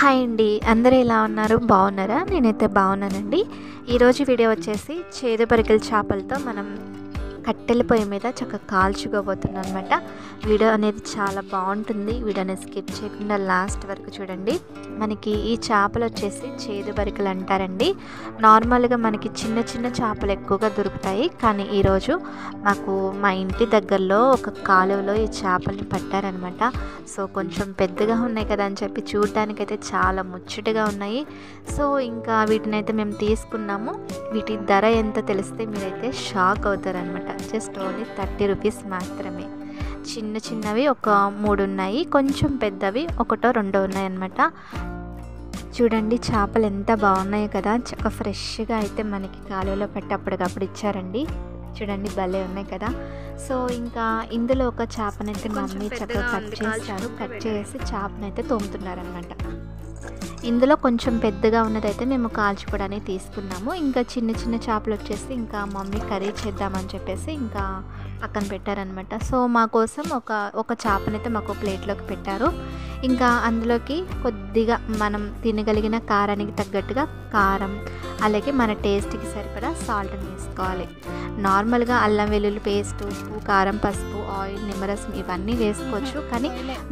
Hi అండి, అందరూ ఎలా ఉన్నారు? బాగున్నారా? నేనైతే బాగున్నానండి. ఈరోజు వీడియో వచ్చేసి చేదు పరికల చేపలతో మనం కట్టెల పొయ్యి మీద చక్కగా కాల్చుకోబోతున్నాం అనమాట. వీడియో అనేది చాలా బాగుంటుంది. వీడియోని స్కిప్ చేయకుండా లాస్ట్ వరకు చూడండి. మనకి ఈ చేపలు వచ్చేసి చేదు పరికలు అంటారండి. నార్మల్గా మనకి చిన్న చిన్న చేపలు ఎక్కువగా దొరుకుతాయి, కానీ ఈరోజు మాకు మా ఇంటి దగ్గరలో ఒక కాలువలో ఈ చేపల్ని పట్టారనమాట. సో కొంచెం పెద్దగా ఉన్నాయి కదా అని చెప్పి చూడటానికైతే చాలా ముచ్చటగా ఉన్నాయి. సో ఇంకా వీటిని అయితే మేము తీసుకున్నాము. వీటి ధర ఎంత తెలిస్తే మీరైతే షాక్ అవుతారనమాట. జస్ట్ ఓన్లీ 30 రూపీస్ మాత్రమే. చిన్న చిన్నవి ఒక 3 ఉన్నాయి, కొంచెం పెద్దవి ఒకటో రెండో ఉన్నాయి అన్నమాట. చూడండి చేపలు ఎంత బాగున్నాయో కదా. చక్కగా ఫ్రెష్గా అయితే మనకి కాలువలో పెట్టి అప్పటికప్పుడు ఇచ్చారండి. చూడండి భలే ఉన్నాయి కదా. సో ఇంకా ఇందులో ఒక చేపనైతే మమ్మీ చక్కగా కట్ చేస్తారు. కట్ చేసి చేపనైతే తోముతున్నారనమాట. ఇందులో కొంచెం పెద్దగా ఉన్నదైతే మేము కాల్చుకోవడానికి తీసుకున్నాము. ఇంకా చిన్న చిన్న చేపలు వచ్చేసి ఇంకా మమ్మీ కర్రీ చేద్దామని చెప్పేసి ఇంకా పక్కన పెట్టారనమాట. సో మా కోసం ఒక చేపనైతే మాకు ప్లేట్లోకి పెట్టారు. ఇంకా అందులోకి కొద్దిగా మనం తినగలిగిన కారానికి తగ్గట్టుగా కారం, అలాగే మన టేస్ట్కి సరిపడా సాల్ట్ని వేసుకోవాలి. నార్మల్గా అల్లం వెల్లుల్లి పేస్ట్, ఉప్పు, కారం, పసుపు, ఆయిల్, నిమ్మరసం ఇవన్నీ వేసుకోవచ్చు, కానీ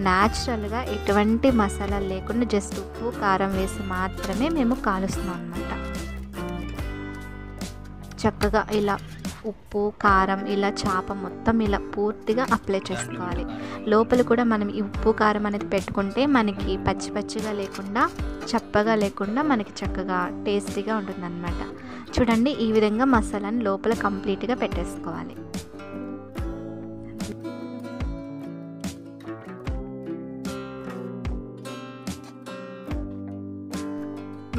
న్యాచురల్గా ఎటువంటి మసాలాలు లేకుండా జస్ట్ ఉప్పు, కారం వేసి మాత్రమే మేము కాలుస్తున్నాం అన్నమాట. చక్కగా ఇలా ఉప్పు, కారం ఇలా చేప మొత్తం ఇలా పూర్తిగా అప్లై చేసుకోవాలి. లోపల కూడా మనం ఈ ఉప్పు, కారం అనేది పెట్టుకుంటే మనకి పచ్చి పచ్చిగా లేకుండా, చప్పగా లేకుండా మనకి చక్కగా టేస్టీగా ఉంటుందన్నమాట. చూడండి ఈ విధంగా మసాలాని లోపల కంప్లీట్గా పెట్టేసుకోవాలి.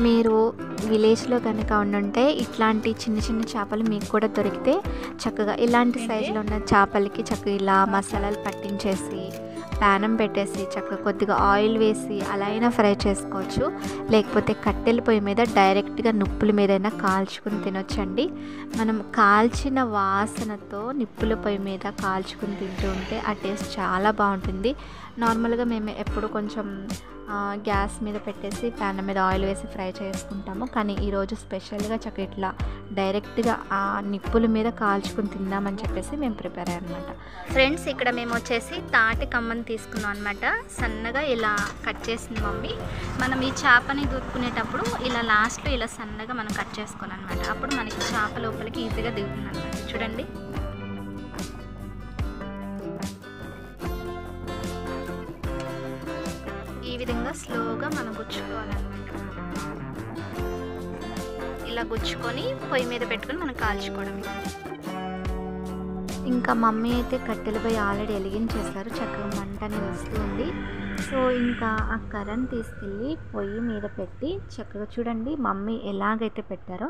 మీరు విలేజ్లో కనుక ఉండుంటే ఇట్లాంటి చిన్న చిన్న చేపలు మీకు కూడా దొరికితే చక్కగా ఇలాంటి సైజులో ఉన్న చేపలకి చక్కగా ఇలా మసాలాలు పట్టించేసి ప్యానం పెట్టేసి చక్కగా కొద్దిగా ఆయిల్ వేసి అలా అయినా ఫ్రై చేసుకోవచ్చు. లేకపోతే కట్టెల పొయ్యి మీద డైరెక్ట్గా నిప్పుల మీదైనా కాల్చుకుని తినొచ్చండి. మనం కాల్చిన వాసనతో నిప్పుల పొయ్యి మీద కాల్చుకుని తింటూ ఉంటే ఆ టేస్ట్ చాలా బాగుంటుంది. నార్మల్గా మేము ఎప్పుడు కొంచెం గ్యాస్ మీద పెట్టేసి ప్యాన్ మీద ఆయిల్ వేసి ఫ్రై చేసుకుంటాము, కానీ ఈరోజు స్పెషల్గా చక్కగా ఇట్లా డైరెక్ట్గా ఆ నిప్పుల మీద కాల్చుకుని తిందామని చెప్పేసి మేము ప్రిపేర్ అయ్యామన్నమాట. ఫ్రెండ్స్ ఇక్కడ మేము వచ్చేసి తాటి కమ్మని తీసుకున్నాం అనమాట. సన్నగా ఇలా కట్ చేసింది మమ్మీ. మనం ఈ చేపని దూరుకునేటప్పుడు ఇలా లాస్ట్లో ఇలా సన్నగా మనం కట్ చేసుకోవాలన్నమాట. అప్పుడు మనకి చేప లోపలికి ఈజీగా దిగుతుంది అనమాట. చూడండి ఈ విధంగా స్లోగా మనం గుచ్చుకోవాలన్నమాట. ఇలా గుచ్చుకొని పొయ్యి మీద పెట్టుకొని మనం కాల్చుకోవడం. ఇంకా మమ్మీ అయితే కట్టెల పొయ్యి ఆల్రెడీ వెలిగించేస్తారు. చక్కగా మంట అనేది వస్తుంది. సో ఇంకా ఆ కర్రను తీసుకెళ్ళి పొయ్యి మీద పెట్టి చక్కగా చూడండి మమ్మీ ఎలాగైతే పెట్టారో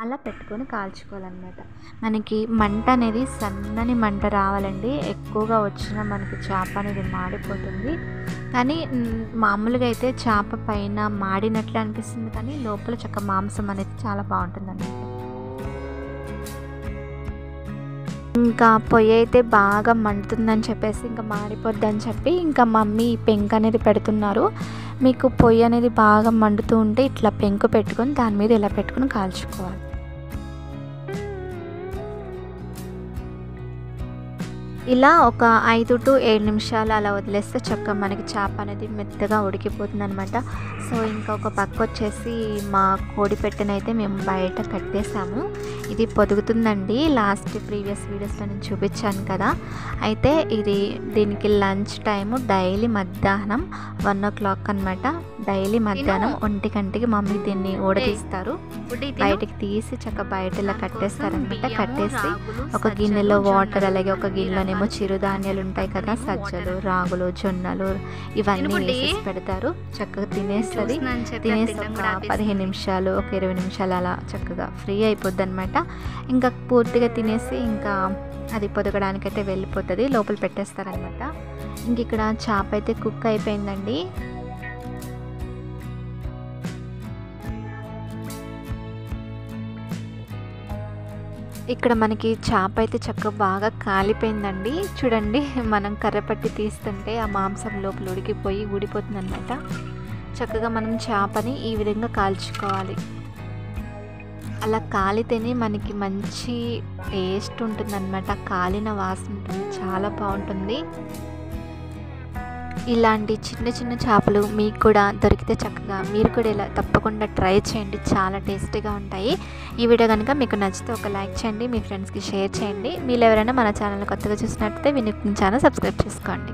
అలా పెట్టుకొని కాల్చుకోవాలన్నమాట. మనకి మంట అనేది సన్నని మంట రావాలండి. ఎక్కువగా వచ్చినా మనకి చేప అనేది మాడిపోతుంది. కానీ మామూలుగా అయితే చేప పైన మాడినట్లు అనిపిస్తుంది, కానీ లోపల చక్క మాంసం అనేది చాలా బాగుంటుంది అన్నమాట. ఇంకా పొయ్యి అయితే బాగా మండుతుందని చెప్పేసి ఇంకా మాడిపోద్దని చెప్పి ఇంకా మమ్మీ పెంకు అనేది పెడుతున్నారు. మీకు పొయ్యి అనేది బాగా మండుతూ ఉంటే ఇట్లా పెంకు పెట్టుకొని దాని మీద ఇలా పెట్టుకొని కాల్చుకోవాలి. ఇలా ఒక 5 to 7 నిమిషాలు అలా వదిలేస్తే చక్కగా మనకి చేప అనేది మెత్తగా ఉడికిపోతుంది అనమాట. సో ఇంకా ఒక పక్క వచ్చేసి మా కోడి పెట్టెనైతే మేము బయట కట్టేసాము. ఇది పొదుగుతుందండి. ప్రీవియస్ వీడియోస్లో నేను చూపించాను కదా. అయితే దీనికి లంచ్ టైము డైలీ మధ్యాహ్నం 1 o'clock అనమాట. డైలీ మధ్యాహ్నం 1 గంటకి మమ్మీ దీన్ని ఊడదీస్తారు. బయటికి తీసి చక్కగా బయట ఇలా కట్టేస్తారనమాట. కట్టేసి ఒక గిన్నెలో వాటర్, అలాగే ఒక గిన్నెలోనేమో చిరుధాన్యాలు ఉంటాయి కదా, సజ్జలు, రాగులు, జొన్నలు ఇవన్నీ వేసేసి పెడతారు. చక్కగా తినేస్తుంది. తినేసి ఒక 15 నిమిషాలు, ఒక 20 నిమిషాలు అలా చక్కగా ఫ్రీ అయిపోద్ది అనమాట. ఇంకా పూర్తిగా తినేసి ఇంకా అది పొదగడానికైతే వెళ్ళిపోతుంది. లోపల పెట్టేస్తారనమాట. ఇంక ఇక్కడ చేప అయితే కుక్ అయిపోయిందండి. ఇక్కడ మనకి చేప అయితే చక్కగా బాగా కాలిపోయిందండి. చూడండి మనం కర్రపట్టి తీస్తుంటే ఆ మాంసం లోపల ఉడికిపోయి ఊడిపోతుంది అనమాట. చక్కగా మనం చేపని ఈ విధంగా కాల్చుకోవాలి. అలా కాలితేనే మనకి మంచి టేస్ట్ ఉంటుందన్నమాట. కాలిన వాసన ఉంటుంది, చాలా బాగుంటుంది. ఇలాంటి చిన్న చిన్న చేపలు మీకు కూడా దొరికితే చక్కగా మీరు కూడా ఇలా తప్పకుండా ట్రై చేయండి, చాలా టేస్టీగా ఉంటాయి. ఈ వీడియో కనుక మీకు నచ్చితే ఒక లైక్ చేయండి, మీ ఫ్రెండ్స్కి షేర్ చేయండి. మీరు ఎవరైనా మన ఛానల్ కొత్తగా చూసినట్లయితే విని ఛానల్ సబ్స్క్రైబ్ చేసుకోండి.